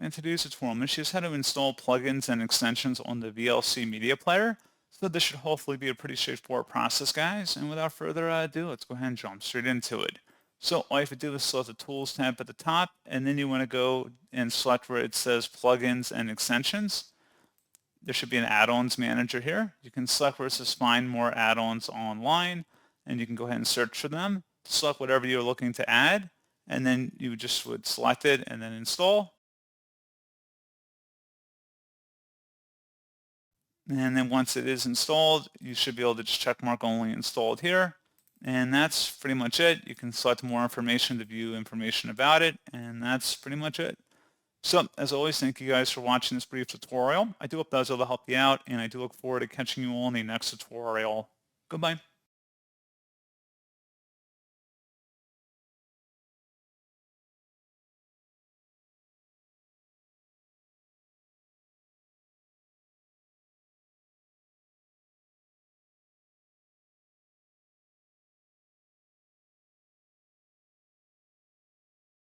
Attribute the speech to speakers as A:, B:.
A: In today's tutorial, I'm going to show you how to install plugins and extensions on the VLC Media Player. So this should hopefully be a pretty straightforward process, guys. And without further ado, let's go ahead and jump straight into it. So all you have to do is select the Tools tab at the top, and then you want to go and select where it says Plugins and Extensions. There should be an add-ons manager here. You can select where it says Find More Add-ons Online, and you can go ahead and search for them. Select whatever you're looking to add, and then you just would select it and then install. And then once it is installed, you should be able to just check mark only installed here. And that's pretty much it. You can select more information to view information about it, and that's pretty much it. So as always, thank you guys for watching this brief tutorial. I do hope that was able to help you out, and I do look forward to catching you all in the next tutorial. Goodbye.